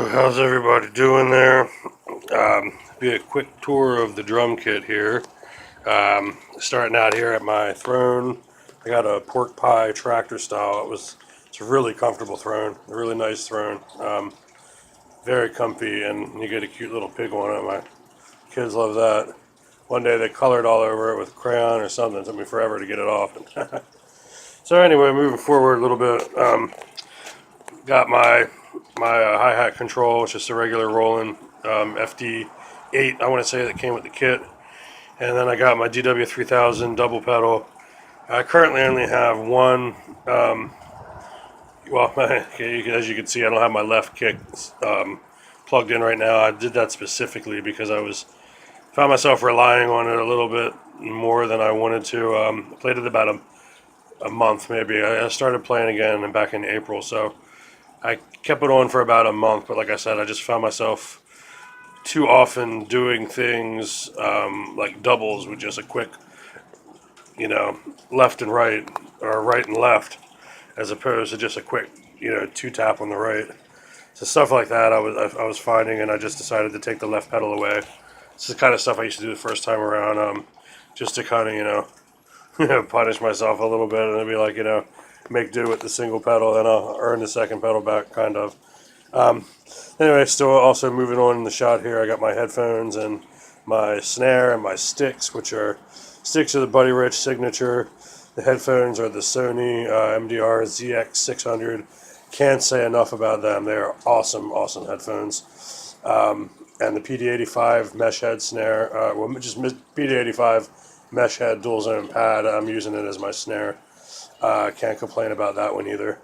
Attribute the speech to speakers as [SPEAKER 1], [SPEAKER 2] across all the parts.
[SPEAKER 1] how's everybody doing there? Be a quick tour of the drum kit here. Starting out here at my throne, I got a pork pie tractor style. It's a really comfortable throne, a really nice throne. Very comfy, and you get a cute little pig on it. My kids love that. One day they colored all over it with crayon or something. It took me forever to get it off. So anyway, moving forward a little bit. Got my hi-hat control. It's just a regular Roland FD8, I want to say, that came with the kit. And then I got my DW3000 double pedal. I currently only have one, as you can see, I don't have my left kick plugged in right now. I did that specifically because found myself relying on it a little bit more than I wanted to. I played it about a month maybe. I started playing again and back in April, so I kept it on for about a month, but like I said, I just found myself too often doing things like doubles with just a quick, left and right, or right and left, as opposed to just a quick, two tap on the right. So stuff like that I was finding, and I just decided to take the left pedal away. It's the kind of stuff I used to do the first time around, just to kind of, punish myself a little bit, and be like, make do with the single pedal, and I'll earn the second pedal back, kind of. Anyway, still also moving on in the shot here. I got my headphones and my snare and my sticks, sticks are the Buddy Rich Signature. The headphones are the Sony MDR ZX600. Can't say enough about them. They are awesome, awesome headphones. And the PD85 mesh head snare, just PD85 mesh head dual zone pad. I'm using it as my snare. Can't complain about that one either.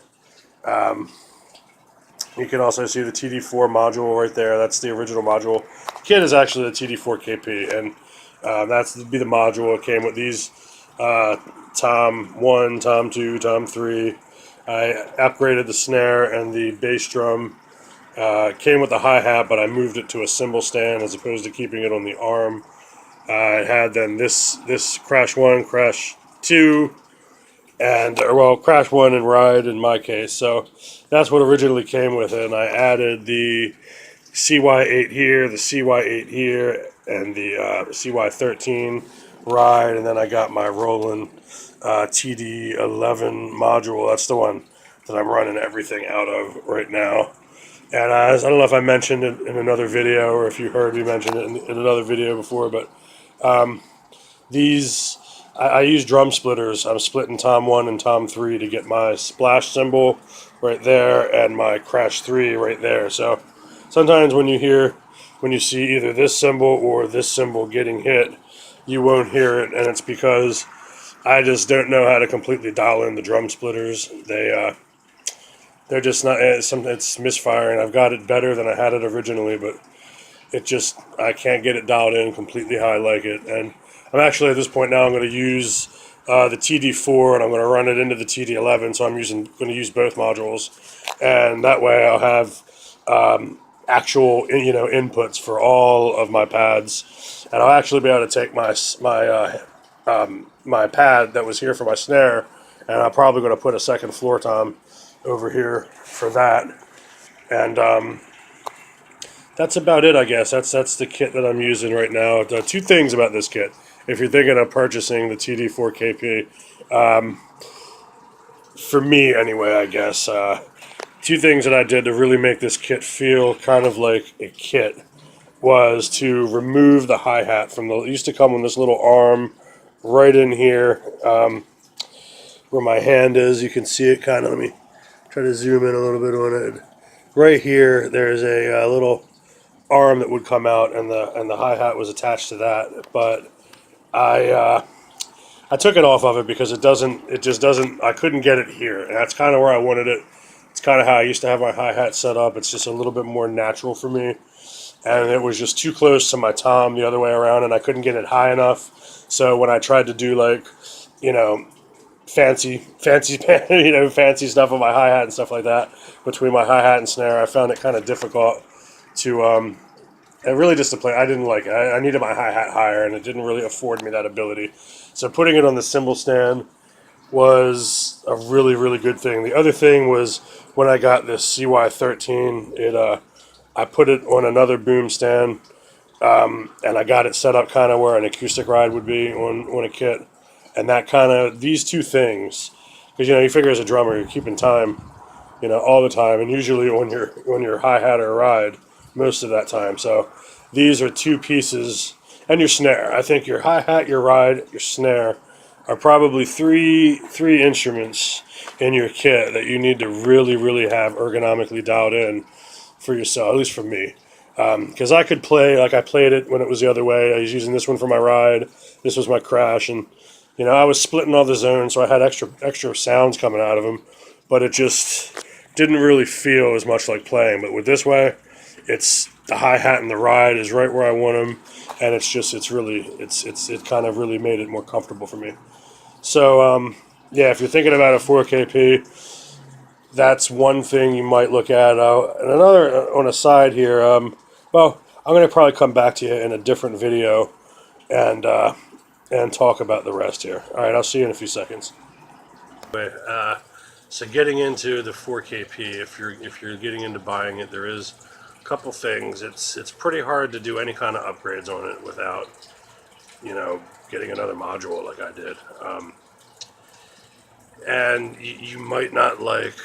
[SPEAKER 1] You can also see the TD4 module right there. That's the original module. The kit is actually the TD4 KP, and that's be the module. It came with these Tom 1, Tom 2, Tom 3. I upgraded the snare and the bass drum. Came with the hi-hat, but I moved it to a cymbal stand as opposed to keeping it on the arm. I had then this Crash 1, Crash 2, and Crash 1 and Ride in my case. So that's what originally came with it, and I added the CY8 here, the CY8 here, and the CY13 Ride, and then I got my Roland TD11 module. That's the one that I'm running everything out of right now. And I don't know if I mentioned it in another video, or if you heard me mention it in another video before, but I use drum splitters. I'm splitting Tom 1 and Tom 3 to get my splash cymbal right there and my Crash 3 right there. So sometimes when you see either this cymbal or this cymbal getting hit, you won't hear it, and it's because I just don't know how to completely dial in the drum splitters. They're just not, it's misfiring. I've got it better than I had it originally, but I can't get it dialed in completely how I like it. And I'm actually at this point now, I'm going to use the TD4 and I'm going to run it into the TD11, so I'm going to use both modules. And that way I'll have actual, inputs for all of my pads. And I'll actually be able to take my pad that was here for my snare, and I'm probably going to put a second floor tom over here for that. And that's about it, I guess. That's the kit that I'm using right now. Two things about this kit. If you're thinking of purchasing the TD4 KP, for me anyway, I guess, two things that I did to really make this kit feel kind of like a kit was to remove the hi-hat from it used to come on this little arm right in here, where my hand is. You can see it kind of. Let me try to zoom in a little bit on it. Right here, there's a little arm that would come out, and the hi-hat was attached to that. But I took it off of it because it just doesn't. I couldn't get it here, and that's kind of where I wanted it. It's kind of how I used to have my hi-hat set up. It's just a little bit more natural for me, and it was just too close to my tom the other way around, and I couldn't get it high enough. So when I tried to do fancy fancy stuff on my hi-hat and stuff like that between my hi-hat and snare, I found it kind of difficult to and really just to play. I didn't like it. I needed my hi-hat higher, and it didn't really afford me that ability. So putting it on the cymbal stand was a really, really good thing. The other thing was when I got this CY13, I put it on another boom stand, and I got it set up kind of where an acoustic ride would be on a kit, and that kind of these two things, because you figure as a drummer you're keeping time, all the time, and usually on your hi hat or ride most of that time. So these are two pieces, and your snare. I think your hi hat, your ride, your snare are probably three instruments in your kit that you need to really have ergonomically dialed in for yourself, at least for me. Because I could play like I played it when it was the other way. I was using this one for my ride. This was my crash, and I was splitting all the zones, so I had extra sounds coming out of them, but it just didn't really feel as much like playing. But with this way, it's the hi hat and the ride is right where I want them, and it kind of really made it more comfortable for me. So yeah, if you're thinking about a 4KP, that's one thing you might look at. And another on a side here, well, I'm going to probably come back to you in a different video and talk about the rest here. All right, I'll see you in a few seconds. So getting into the 4KP, if you're getting into buying it, there is a couple things. It's pretty hard to do any kind of upgrades on it without getting another module like I did. And you might not like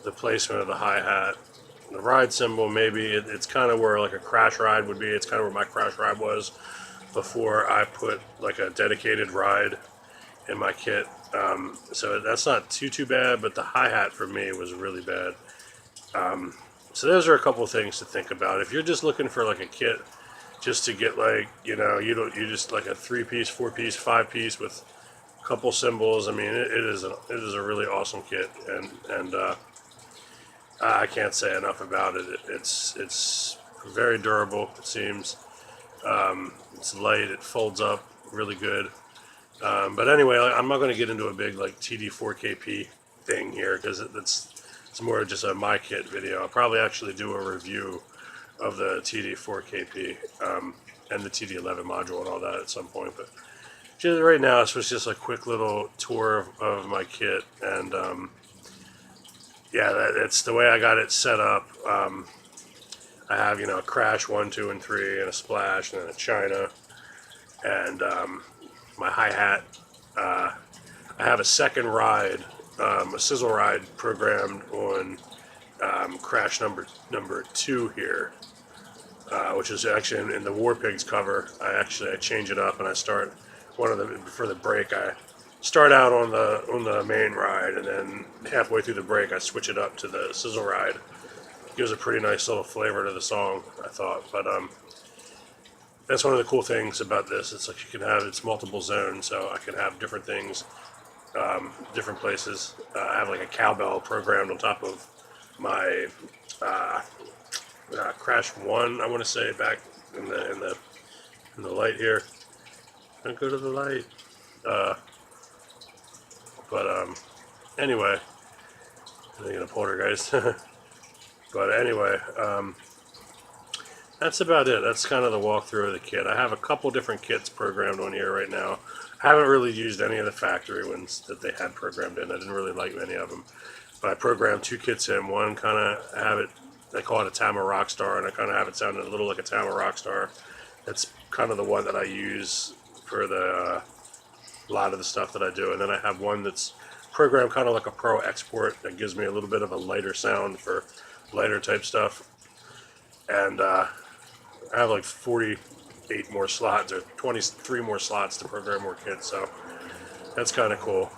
[SPEAKER 1] the placement of the hi-hat. The ride cymbal, maybe it's kind of where like a crash ride would be. It's kind of where my crash ride was before I put like a dedicated ride in my kit. So that's not too bad, but the hi-hat for me was really bad. So those are a couple things to think about. If you're just looking for like a kit just to get like, you just like a 3-piece, 4-piece, 5-piece with a couple cymbals. I mean, it is a really awesome kit, and I can't say enough about it. It's very durable, it seems. It's light, it folds up really good. But anyway, I'm not going to get into a big like TD4KP thing here because it's more just a my kit video. I'll probably actually do a review of the TD4KP and the TD11 module and all that at some point. But just right now, this was just a quick little tour of my kit, and yeah, it's the way I got it set up. I have a crash 1, 2, and 3, and a splash, and then a China, and my hi-hat. I have a second ride, a sizzle ride programmed on crash number 2 here, which is actually in the War Pigs cover. I change it up and I start one of them for the break. I start out on the main ride, and then halfway through the break I switch it up to the sizzle ride. Gives a pretty nice little flavor to the song, I thought. But that's one of the cool things about this. It's like it's multiple zones, so I can have different things, different places. I have like a cowbell programmed on top of my Crash 1. I want to say back in the light here. Don't go to the light. But anyway, I think in a poltergeist. But anyway, that's about it. That's kind of the walkthrough of the kit. I have a couple different kits programmed on here right now. I haven't really used any of the factory ones that they had programmed in. I didn't really like many of them. But I programmed 2 kits in. One kind of have it, they call it a Tama Rockstar, and I kind of have it sounding a little like a Tama Rockstar. That's kind of the one that I use for a lot of the stuff that I do. And then I have one that's programmed kind of like a Pro Export that gives me a little bit of a lighter sound for lighter type stuff. And I have like 48 more slots or 23 more slots to program more kits, so that's kind of cool.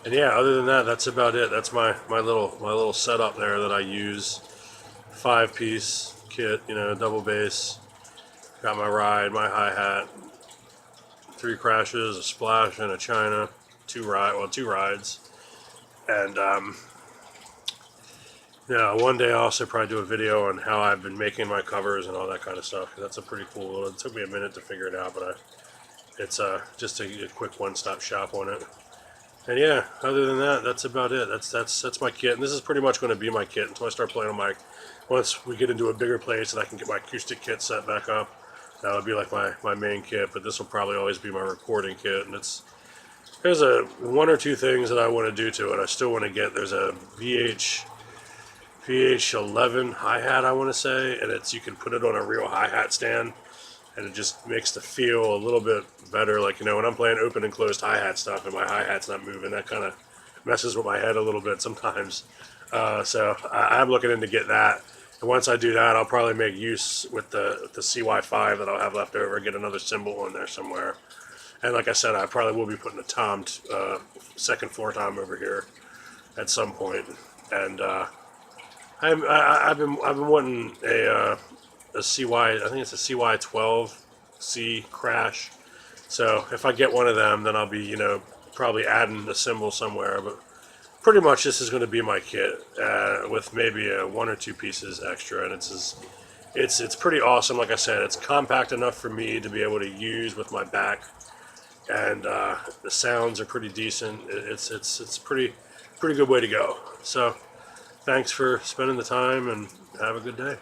[SPEAKER 1] And yeah, other than that, that's about it. That's my little setup there that I use. 5-piece kit, double bass. Got my ride, my hi-hat, 3 crashes, a splash, and a China. 2 rides. And yeah, one day I'll also probably do a video on how I've been making my covers and all that kind of stuff. That's a pretty cool. It took me a minute to figure it out, but it's just a quick one-stop shop on it. And yeah, other than that, that's about it. That's my kit, and this is pretty much going to be my kit until I start playing on my. Once we get into a bigger place and I can get my acoustic kit set back up, that would be like my main kit. But this will probably always be my recording kit, and there's 1 or 2 things that I want to do to it. I still want to get. There's a VH PH11 hi-hat, I want to say, and you can put it on a real hi-hat stand, and it just makes the feel a little bit better. Like, when I'm playing open and closed hi-hat stuff and my hi-hat's not moving, that kind of messes with my head a little bit sometimes. So I'm looking into get that. And once I do that, I'll probably make use with the CY5 that I'll have left over, get another cymbal on there somewhere. And like I said, I probably will be putting a tom, second floor tom over here at some point. And I've been wanting a CY. I think it's a CY12C crash. So if I get one of them, then I'll be probably adding a cymbal somewhere. But pretty much this is going to be my kit with maybe one or two pieces extra, and it's pretty awesome. Like I said, it's compact enough for me to be able to use with my back, and the sounds are pretty decent. It's pretty good way to go. So thanks for spending the time, and have a good day.